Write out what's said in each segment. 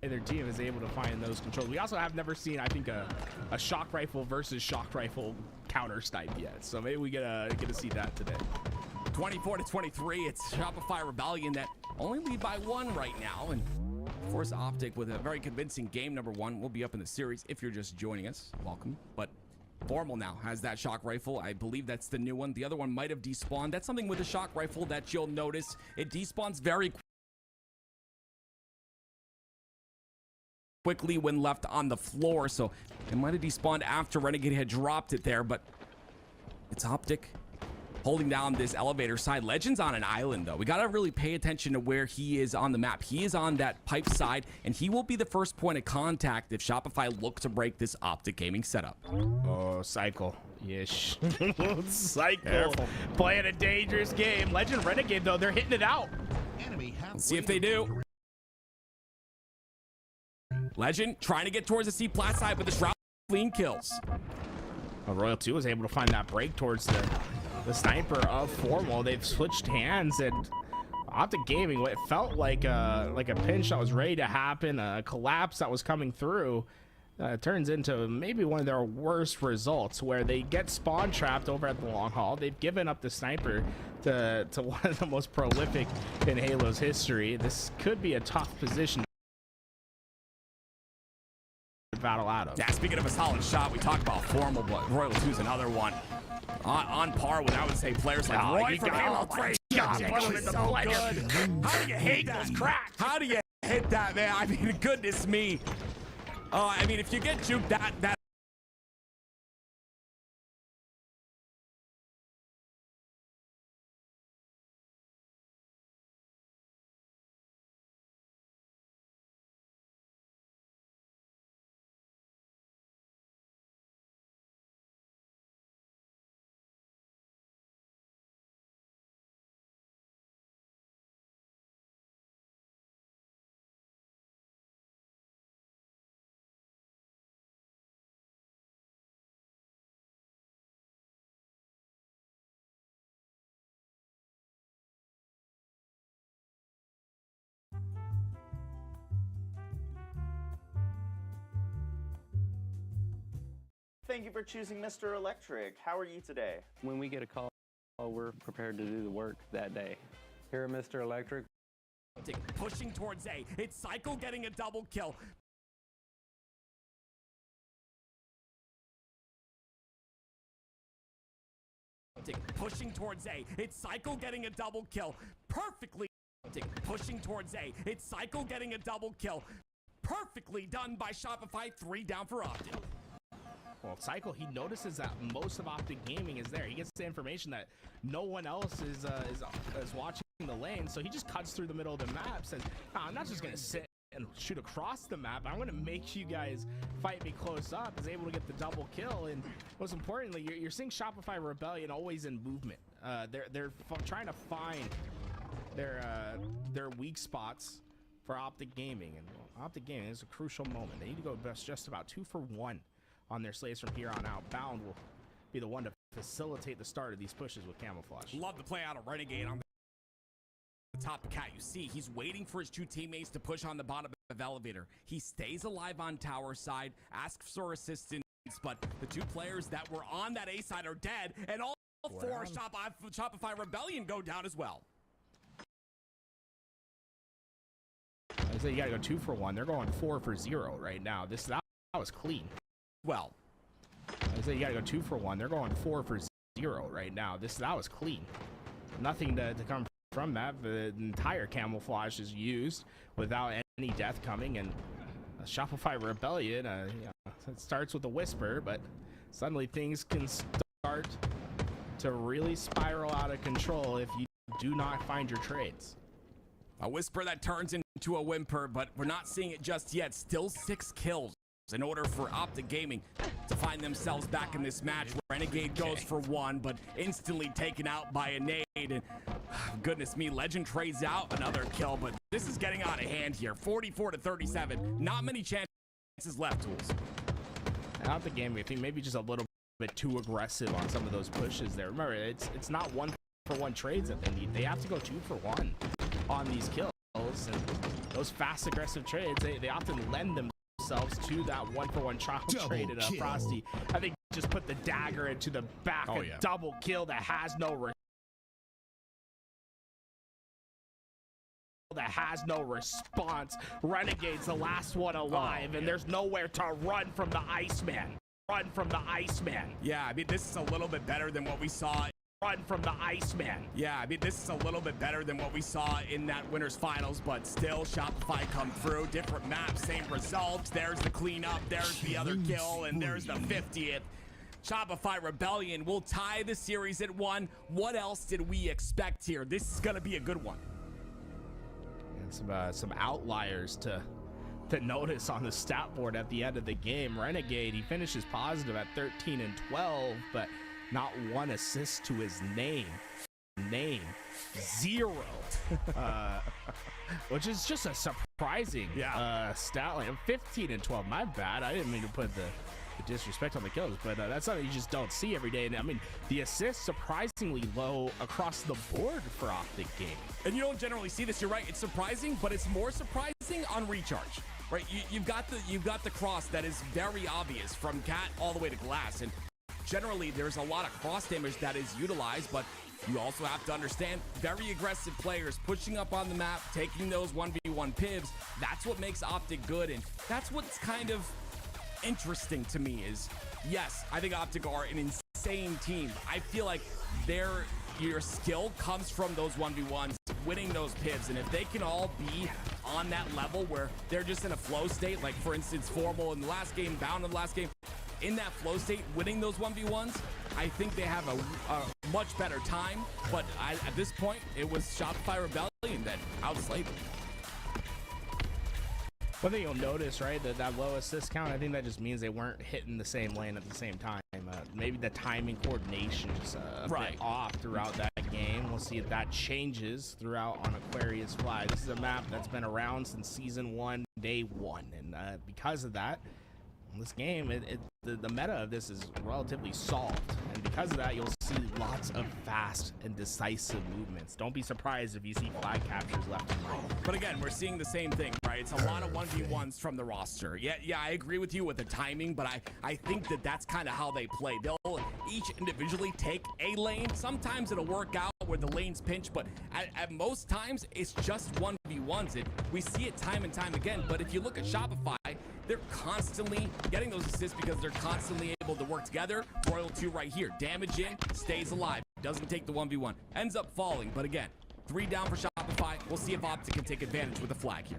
their team is able to find those controls. We also have never seen, I think, a shock rifle versus shock rifle counter snipe yet. So maybe we get to see that today. 24-23, it's Shopify Rebellion that only lead by 1 right now. And of course, Optic with a very convincing game number 1 will be up in the series. If you're just joining us, welcome. But Formal now has that shock rifle. I believe that's the new one. The other one might have despawned. That's something with the shock rifle that you'll notice. It despawns very quickly when left on the floor. So it might have despawned after Renegade had dropped it there, but it's Optic holding down this elevator side. Legend's on an island, though. We got to really pay attention to where he is on the map. He is on that pipe side, and he will be the first point of contact if Shopify look to break this Optic gaming setup. Oh, Cycle. Yes. Cycle. Careful. Playing a dangerous game. Legend Renegade, though, they're hitting it out. Let's see if they do. Legend trying to get towards the C plat side, but this route clean kills. Royal 2 was able to find that break towards the sniper of Formal. They've switched hands, and Optic Gaming, it felt like a pinch that was ready to happen, a collapse that was coming through, turns into maybe one of their worst results, where they get spawn trapped over at the long haul. They've given up the sniper to one of the most prolific in Halo's history. This could be a tough position to battle out of. Yeah, speaking of a solid shot, we talked about Formal, but Royal 2's another one. On par with, I would say, players like Roy from Halo 3. God, so good. How do you hate those cracks? How do you hit that, man? I mean, goodness me. I mean, if you get juked that Thank you for choosing Mr. Electric. How are you today? When we get a call, we're prepared to do the work that day. Here at Mr. Electric. pushing towards A. It's Cycle getting a double kill. Pushing towards A. It's Cycle getting a double kill. Perfectly pushing towards A. It's Cycle getting a double kill. Perfectly done by Shopify. 3 down for Optic. Well, Cycle, he notices that most of Optic Gaming is there. He gets the information that no one else is watching the lane, so he just cuts through the middle of the map, says, "No, I'm not just going to sit and shoot across the map. I'm going to make you guys fight me close up." Is able to get the double kill, and most importantly, you're seeing Shopify Rebellion always in movement. They're trying to find their weak spots for Optic Gaming, and Optic Gaming is a crucial moment. They need to go just about 2 for 1 on their slates from here on out. Bound will be the one to facilitate the start of these pushes with Camouflage. Love the play out of Renegade on the top of Cat. You see, he's waiting for his 2 teammates to push on the bottom of elevator. He stays alive on tower side, asks for assistance, but the 2 players that were on that A side are dead, and all 4 Shopify Rebellion go down as well. I say you gotta go 2 for 1. They're going 4 for 0 right now. That was clean. Well, I say you gotta go 2 for 1. They're going 4 for 0 right now. That was clean. Nothing to come from that. The entire Camouflage is used without any death coming, and a Shopify Rebellion, it starts with a whisper, but suddenly things can start to really spiral out of control if you do not find your trades. A whisper that turns into a whimper, but we're not seeing it just yet. Still 6 kills in order for Optic Gaming to find themselves back in this match. Renegade goes for 1, but instantly taken out by a nade. And goodness me, Legend trades out another kill, but this is getting out of hand here. 44-37. Not many chances left, Tools. Optic Gaming, I think maybe just a little bit too aggressive on some of those pushes there. Remember, it's not 1 for 1 trades that they need. They have to go 2 for 1 on these kills. and those fast aggressive trades, they often lend themselves to that 1-for-1 trial trade in Frosty. I think just put the dagger into the back, a double kill that has no response. Renegade's the last one alive, and there's nowhere to run from the Iceman. Run from the Iceman. Yeah, I mean, this is a little bit better than what we saw. Run from the Iceman. Yeah, I mean, this is a little bit better than what we saw in that winners finals, but still Shopify come through. Different maps, same results. There's the cleanup, there's the other kill, and there's the 50th. Shopify Rebellion will tie the series at 1. What else did we expect here? This is going to be a good one. And some outliers to notice on the stat board at the end of the game. Renegade, he finishes positive at 13 and 12, but not one assist to his name. 0. Which is just a surprising stat line. 15 and 12, my bad. I didn't mean to put the disrespect on the kills, but that's something you just don't see every day. And I mean, the assists surprisingly low across the board for Optic Gaming. And you don't generally see this. You're right. It's surprising, but it's more surprising on recharge, right? You've got the cross that is very obvious from Cat all the way to Glass, and generally there's a lot of cross damage that is utilized, but you also have to understand very aggressive players pushing up on the map, taking those 1v1 pivs. That's what makes Optic good, and that's what's kind of interesting to me is, yes, I think Optic are an insane team. I feel like your skill comes from those 1v1s, winning those pivs, and if they can all be on that level where they're just in a flow state, like for instance Formal in the last game, Bound in the last game, in that flow state, winning those 1v1s, I think they have a much better time. But at this point, it was Shopify Rebellion that outslayed them. One thing you'll notice, right, that low assist count, I think that just means they weren't hitting the same lane at the same time. Maybe the timing coordination is a bit off throughout that game. We'll see if that changes throughout on Aquarius Fly. This is a map that's been around since Season 1, Day 1. And because of that, this game, the meta of this is relatively solved, and because of that, you'll see lots of fast and decisive movements. Don't be surprised if you see flag captures left and right. But again, we're seeing the same thing, right? It's a lot of 1v1s from the roster. Yeah, I agree with you with the timing, but I think that's kind of how they play. They'll each individually take a lane. Sometimes it'll work out where the lane's pinch, but at most times, it's just 1v1s. We see it time and time again, but if you look at Shopify, they're constantly getting those assists because they're constantly able to work together. Royal 2 right here. Damage in, stays alive. Doesn't take the 1v1. Ends up falling, but again, 3 down for Shopify. We'll see if Optic can take advantage with a flag here.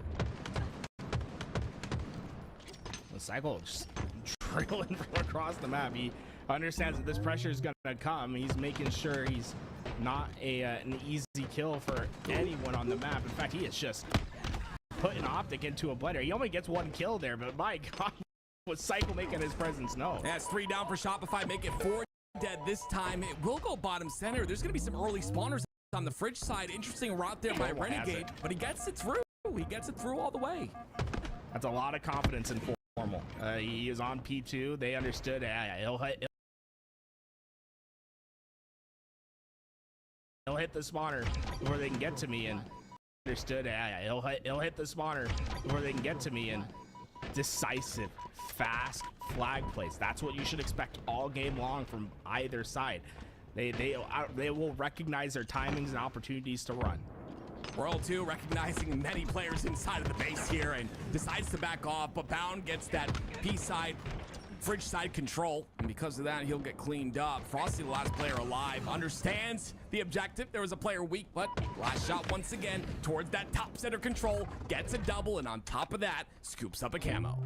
The Cycle just trailing from across the map. He understands that this pressure is going to come. He's making sure he's not an easy kill for anyone on the map. In fact, he is just putting Optic into a blender. He only gets 1 kill there, but my God, was Cycle making his presence known. That's 3 down for Shopify. Make it 4 dead this time. It will go bottom center. There's going to be some early spawners on the Fridge side. Interesting route there by Renegade, but he gets it through. He gets it through all the way. That's a lot of confidence in Formal. He is on P2. They understood. He'll hit the spawner before they can get to me, and understood. He'll hit the spawner before they can get to me, and decisive, fast flag plays. That's what you should expect all game long from either side. They will recognize their timings and opportunities to run. Royal 2 recognizing many players inside of the base here and decides to back off, but Bound gets that P side, Fridge side control, and because of that, he'll get cleaned up. Frosty, the last player alive, understands the objective. There was a player weak, but last shot once again towards that top center control, gets a double, and on top of that, scoops up a camo.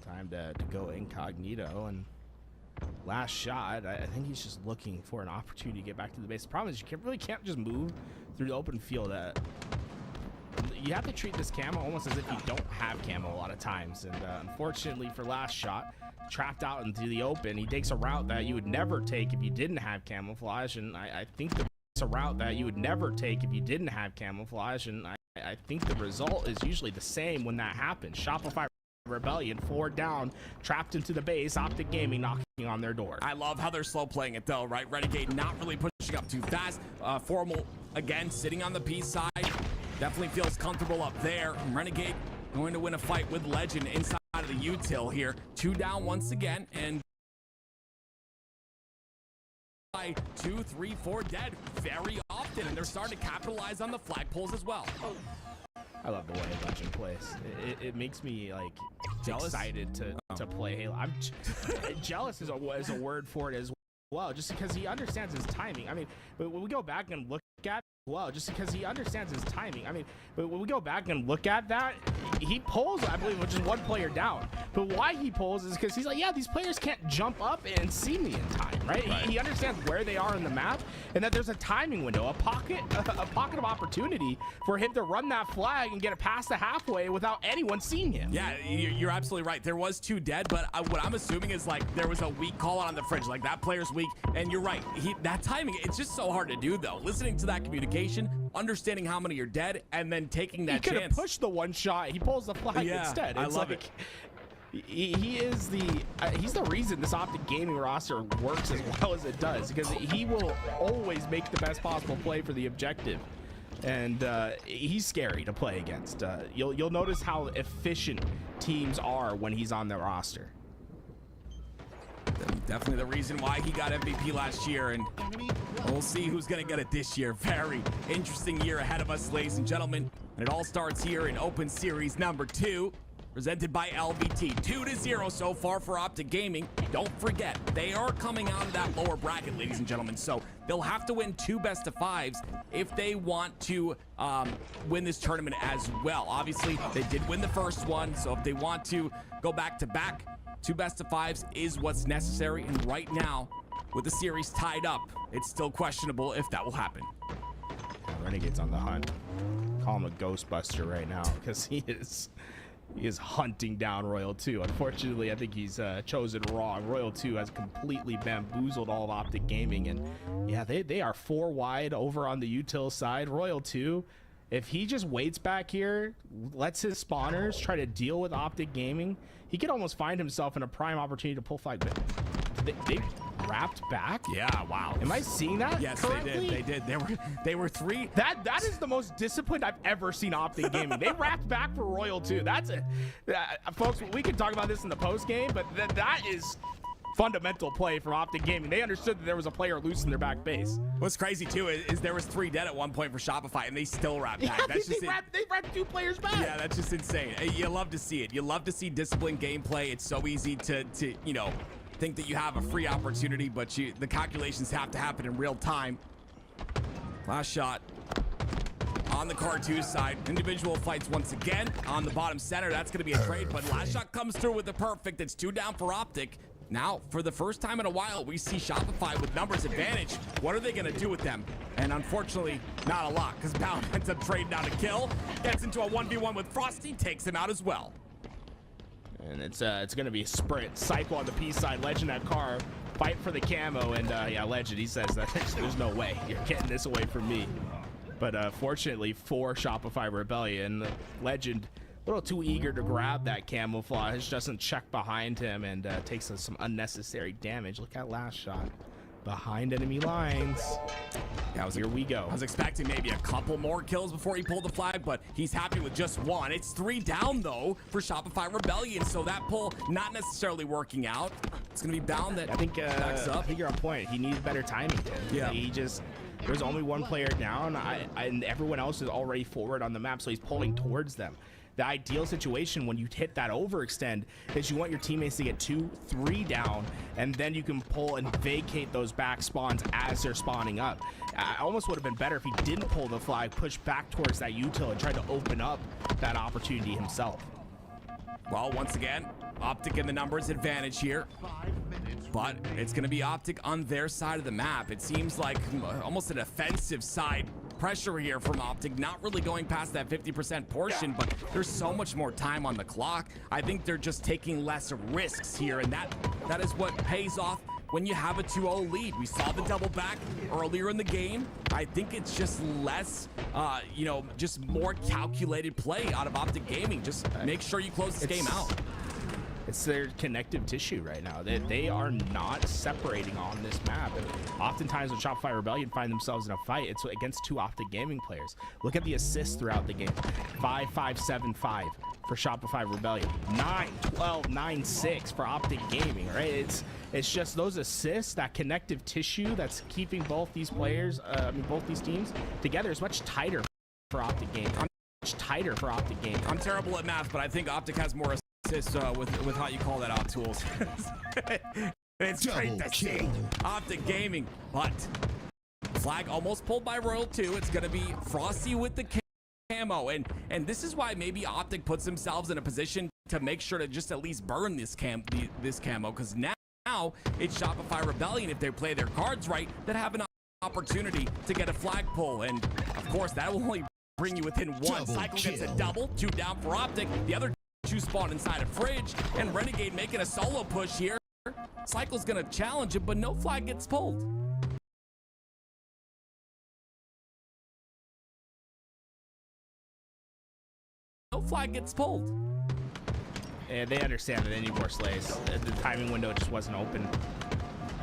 Time to go incognito, and last shot, I think he's just looking for an opportunity to get back to the base. The problem is you really can't just move through the open field. You have to treat this camo almost as if you don't have camo a lot of times, and unfortunately for last shot, trapped out into the open, he takes a route that you would never take if you didn't have camouflage, and I think it's a route that you would never take if you didn't have camouflage, and I think the result is usually the same when that happens. Shopify Rebellion, 4 down, trapped into the base. Optic Gaming knocking on their door. I love how they're slow playing it though, right? Renegade not really pushing up too fast. Formal again sitting on the B side, definitely feels comfortable up there. Renegade going to win a fight with Legend inside of the util here. 2 down once again, and 2, 3, 4 dead very often, and they're starting to capitalize on the flagpoles as well. I love the way Legend plays. It makes me like excited to play Halo. I'm jealous is a word for it as well, just because he understands his timing. I mean, when we go back and look at that, he pulls, I believe, with just 1 player down. But why he pulls is because he's like, yeah, these players can't jump up and see me in time, right? He understands where they are in the map and that there's a timing window, a pocket of opportunity for him to run that flag and get it past the halfway without anyone seeing him. Yeah, you're absolutely right. There was 2 dead, but what I'm assuming is like there was a weak call on the fridge, like that player's weak, and you're right. That timing, it's just so hard to do though. Listening to that communication, understanding how many are dead, and then taking that chance. He could have chance. pushed the 1 shot. He pulls the flag instead. I love it. He is he's the reason this Optic Gaming roster works as well as it does, because he will always make the best possible play for the objective, and he's scary to play against. You'll notice how efficient teams are when he's on the roster. Definitely the reason why he got MVP last year, and we'll see who's going to get it this year. Very interesting year ahead of us, ladies and gentlemen, and it all starts here in Open Series number 2, presented by LVT. 2-0 so far for Optic Gaming. Don't forget, they are coming out of that lower bracket, ladies and gentlemen, so they'll have to win 2 best-of-5s if they want to win this tournament as well. Obviously, they did win the first one, so if they want to go back-to-back, 2 best-of-5s is what's necessary, and right now, with the series tied up, it's still questionable if that will happen. Renegade's on the hunt. Call him a Ghostbuster right now, because he is hunting down Royal 2. Unfortunately, I think he's chosen wrong. Royal 2 has completely bamboozled all of Optic Gaming, and yeah, they are 4 wide over on the util side. Royal 2, if he just waits back here, lets his spawners try to deal with Optic Gaming, he could almost find himself in a prime opportunity to pull flag. They wrapped back? Yeah, wow. Am I seeing that Yes, correctly? they did. They were 3. That is the most disciplined I've ever seen Optic Gaming. They wrapped back for Royal 2. That's it. Folks, we can talk about this in the post game, but that is fundamental play from Optic Gaming. They understood that there was a player loose in their back base. What's crazy too is there was 3 dead at one point for Shopify, and they still wrapped back. Yeah, they wrapped 2 players back. Yeah, that's just insane. You love to see it. You love to see disciplined gameplay. It's so easy to you know, think that you have a free opportunity, but the calculations have to happen in real time. Last shot on the Car2 side. Individual fights once again on the bottom center. That's going to be a trade, but last shot comes through with the perfect. It's 2 down for Optic. Now, for the first time in a while, we see Shopify with numbers advantage. What are they going to do with them? And unfortunately, not a lot, because Bound ends up trading down a kill. Gets into a 1v1 with Frosty, takes him out as well. And it's going to be a sprint. Psycho on the P side, Legend that car, fight for the camo, and yeah, Legend, he says that there's no way you're getting this away from me. But fortunately for Shopify Rebellion, Legend a little too eager to grab that camouflage, doesn't check behind him, and takes some unnecessary damage. Look at last shot. Behind enemy lines. Yeah, here we go. I was expecting maybe a couple more kills before he pulled the flag, but he's happy with just 1. It's 3 down, though, for Shopify Rebellion, so that pull not necessarily working out. It's going to be Bound that backs up. I think you're on point. He needs better timing. Yeah. There's only 1 player down, and everyone else is already forward on the map, so he's pulling towards them. The ideal situation when you hit that overextend is you want your teammates to get 2, 3 down, and then you can pull and vacate those back spawns as they're spawning up. I almost would have been better if he didn't pull the flag, push back towards that util, and try to open up that opportunity himself. Well, once again, Optic in the numbers advantage here, but it's going to be Optic on their side of the map. It seems like almost a defensive side pressure here from Optic, not really going past that 50% portion, but there's so much more time on the clock. I think they're just taking less risks here, and that is what pays off when you have a 2-0 lead. We saw the double back earlier in the game. I think it's just less, you know, just more calculated play out of Optic Gaming. Just make sure you close this game out. It's their connective tissue right now. They are not separating on this map. And oftentimes when Shopify Rebellion find themselves in a fight, it's against two Optic Gaming players. Look at the assists throughout the game. 5, 5, 7, 5 for Shopify Rebellion. 9, 12, 9, 6 for Optic Gaming, right? It's just those assists, that connective tissue that's keeping both these players, both these teams together is much tighter for Optic Gaming. Much tighter for Optic Gaming. I'm terrible at math, but I think Optic has more assists with how you call that out, Tools. It's great to see Optic Gaming, but flag almost pulled by Royal 2. It's going to be Frosty with the camo, and this is why maybe Optic puts themselves in a position to make sure to just at least burn this camo, because now it's Shopify Rebellion, if they play their cards right, that have an opportunity to get a flag pull, and of course that will only bring you within one. Cycle gets a double, 2 down for Optic. The other 2 spawn inside a fridge, and Renegade making a solo push here. Cycle's gonna challenge him, but no flag gets pulled. No flag gets pulled. And they understand that they need more slays. The timing window just wasn't open.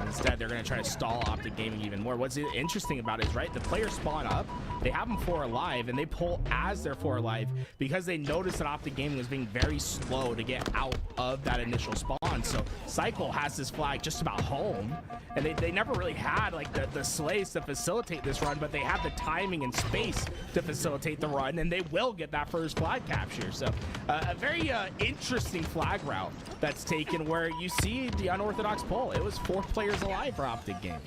Instead, they're going to try to stall Optic Gaming even more. What's interesting about it is, right, the players spawn up, they have them 4 alive, and they pull as they're 4 alive because they noticed that Optic Gaming was being very slow to get out of that initial spawn. So Cycle has this flag just about home, and they never really had like the slays to facilitate this run, but they have the timing and space to facilitate the run, and they will get that first flag capture. So a very interesting flag route that's taken, where you see the unorthodox pull. It was 4th players alive for Optic Gaming.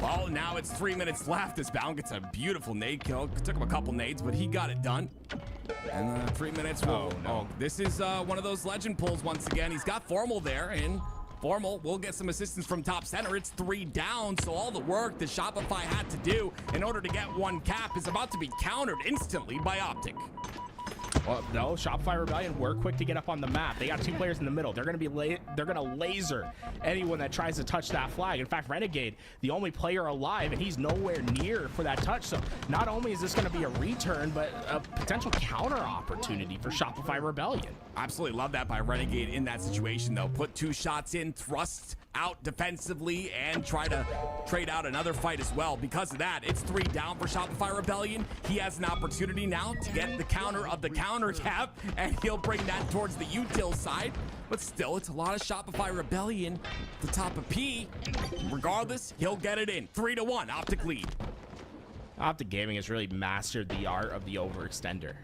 Well, now it's 3 minutes left. This Bound gets a beautiful nade kill. Took him a couple nades, but he got it done. And 3 minutes. Oh, this is one of those legend pulls once again. He's got Formal there, and Formal will get some assistance from top center. It's 3 down, so all the work that Shopify had to do in order to get 1 cap is about to be countered instantly by Optic. Well, no, Shopify Rebellion were quick to get up on the map. They got 2 players in the middle. They're going to laser anyone that tries to touch that flag. In fact, Renegade, the only player alive, and he's nowhere near for that touch. So not only is this going to be a return, but a potential counter opportunity for Shopify Rebellion. Absolutely love that by Renegade in that situation, though. Put 2 shots in, thrust out defensively, and try to trade out another fight as well. Because of that, it's 3 down for Shopify Rebellion. He has an opportunity now to get the counter of the counter cap, and he'll bring that towards the util side. But still, it's a lot of Shopify Rebellion at the top of P. Regardless, he'll get it in. 3-1, Optic lead. Optic Gaming has really mastered the art of the overextender.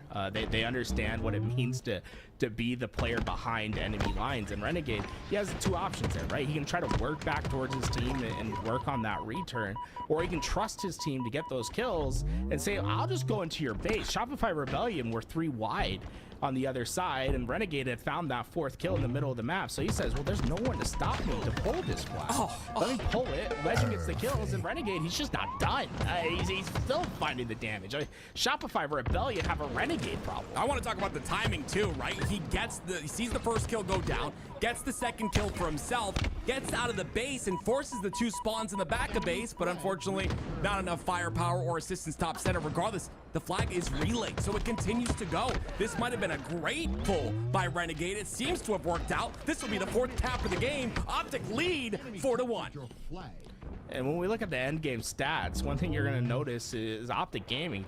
They understand what it means to be the player behind enemy lines. And Renegade, he has 2 options there, right? He can try to work back towards his team and work on that return, or he can trust his team to get those kills and say, I'll just go into your base. Shopify Rebellion were 3 wide on the other side, and Renegade had found that 4th kill in the middle of the map. So he says, well, there's no one to stop me to pull this flag. Let me pull it. Legend gets the kills, and Renegade, he's just not done. He's still finding the damage. Shopify Rebellion have a Renegade problem. I want to talk about the timing too, right? He sees the first kill go down, gets the 2nd kill for himself, gets out of the base and forces the 2 spawns in the back of base, but unfortunately not enough firepower or assistance top center. Regardless, the flag is relayed, so it continues to go. This might have been a great pull by Renegade. It seems to have worked out. This will be the 4th cap of the game. Optic lead 4-1. And when we look at the end game stats, one thing you're going to notice is Optic Gaming just